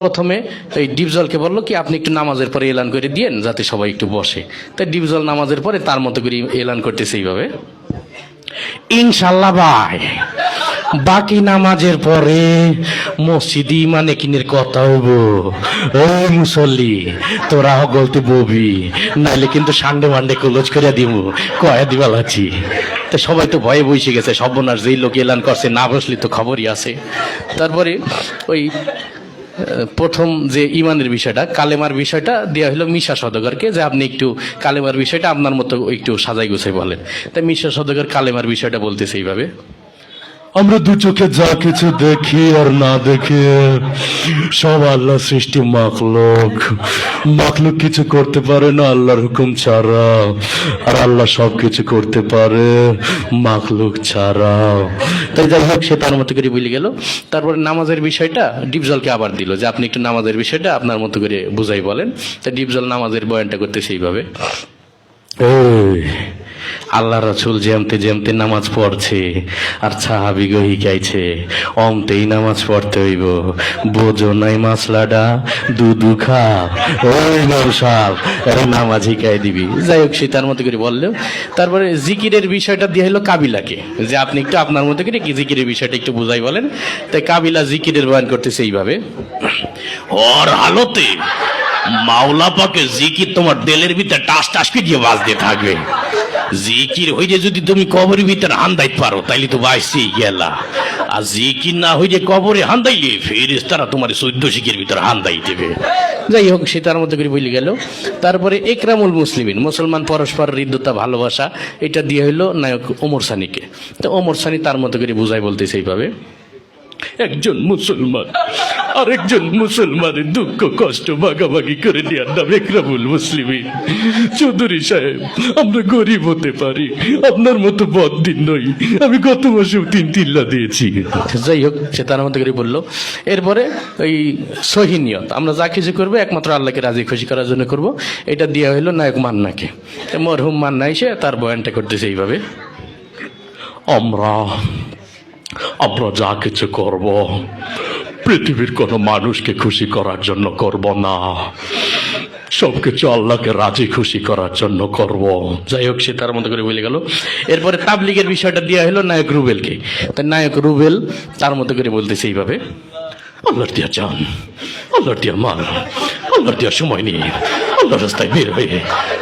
প্রথমে এই ডিপজলকে বললো কি আপনি একটু নামাজের পরে এলান করে দিয়েন যাতে সবাই একটু বসে। তাই ডিপজল নামাজের পরে তার মতো করে এলান করতেছে এইভাবে, ইনশাল্লাহ ভাই বাকি নামাজের পরে মসজিদি মানে কিনের কথা হইব। ওই মুসল্লি তোরা গলতে ববি, নাইলে কিন্তু সানডে মানডে ক্লোজ করে দিব, কয়া দিবাল আছি। তো সবাই তো ভয়ে বসে গেছে, সর্বনাশ যেই লোক এলান করছে না বসলে তো খবরই আছে। তারপরে ওই প্রথম যে ইমানের বিষয়টা, কালেমার বিষয়টা দেওয়া হলো মিশা সওদাগরকে, যে আপনি একটু কালেমার বিষয়টা আপনার মতো একটু সাজাই গুছাই বলেন। তাই মিশা সওদাগর কালেমার বিষয়টা বলতেছে এইভাবে, আমরা দু চোখে যা কিছু দেখি আর না দেখি সব আল্লাহ সৃষ্টি মাখলুক। মাখলুক কিছু করতে পারে না আল্লাহর হুকুম ছাড়া, আর আল্লাহ সব কিছু করতে পারে মাখলুক ছাড়া। তাই যাই হোক সে তার মতো করে বলে গেল। তারপরে নামাজের বিষয়টা ডিপজলকে আবার দিল যে আপনি একটু নামাজের বিষয়টা আপনার মতো করে বুঝাই বলেন। তাই ডিপজল নামাজের বয়ানটা করতেছে এইভাবে, এই আল্লাহ রাসূল যেমতে যেমতে নামাজ পড়ছে আর সাহাবী গো শিখাইছে অমতেই নামাজ পড়তে হইব, বোঝো নাই মাসলাডা দুধু খা ওই নরসাব নামাজ শিখাই দিবি। যাই হোক সে তার মতো করে বললো। তারপরে জিকিরের বিষয়টা দিয়ে হলো কাবিলাকে, যে আপনি একটু আপনার মতো করে কি জিকিরের বিষয়টা একটু বুঝাই বলেন। তাই কাবিলা জিকিরের বয়ান করতেছে এইভাবে, ওর হালতে মাওলা পাকে জিকির তোমার দিলের ভিতরে টাস টাস দিয়ে বাজতে থাকবে। জিকির হইলে যদি তুমি কবরের ভিতরে হান্দাইতে পারো তাইলে তো বাইসেই গেলা, আর জিকির না হইলে কবরে হান্দাইলে ফেরেশতারা তোমার 14 শিখের ভিতরে হান্দাই দেবে। যাই হোক সে তার মতো করে বলে গেল। তারপরে একরামুল মুসলিমিন, মুসলমান পরস্পর হৃদ্যতা ভালোবাসা, এটা দিয়ে হইলো নায়ক ওমর সানিকে। তো ওমর সানি তার মতো করে বুঝাই বলতেছে এইভাবে, একজন মুসলমান আরেকজন মুসলমানের দুঃখ কষ্ট ভাগাভাগি করে দেওয়ার নাম একরামুল মুসলিমিন। চৌধুরী সাহেব আমরা গরিব হতে পারি, আপনার মতো বদদিন নই, আমি গত মাসেও 3 তিল্লা দিয়েছি। যাই হোক সে তার মতো করে বললো। এরপরে ওই সহিনিয়ত, আমরা যা কিছু করবো একমাত্র আল্লাহকে রাজি খুশি করার জন্য করব, এটা দেওয়া হইলো নায়ক মান্নাকে। মরহুম মান্না এসে তার বয়ানটা করতেছে এইভাবে, আমরা যা কিছু করব পৃথিবীর কোনো মানুষকে খুশি করার জন্য করব না, সবকিছু আল্লাহকে রাজি খুশি করার জন্য করব। যাই হোক সে তার মতো করে বলে গেল। এরপরে তাবলিগের বিষয়টা দেওয়া হলো নায়ক রুবেলকে। তাই নায়ক রুবেল তার মতো করে বলতেছে এইভাবে, আল্লাহর দিয়া জান, আল্লাহর দিয়া মাল, আল্লাহর দিয়া সময় নিয়ে আল্লাহর রাস্তায় বের হয়ে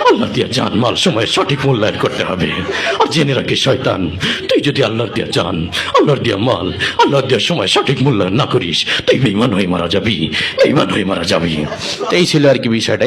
আল্লাহর দিয়া জান মাল সময়ের সঠিক মূল্যায়ন করতে হবে। আর জেনে রাখি শয়তান, তুই যদি আল্লাহর দিয়া জান, আল্লাহর দিয়া মাল, আল্লাহর দিয়া সময় সঠিক মূল্যায়ন না করিস তুই বেঈমান হয়ে মারা যাবি, বেঈমান হয়ে মারা যাবি। এই ছিল আর কি বিষয়টা।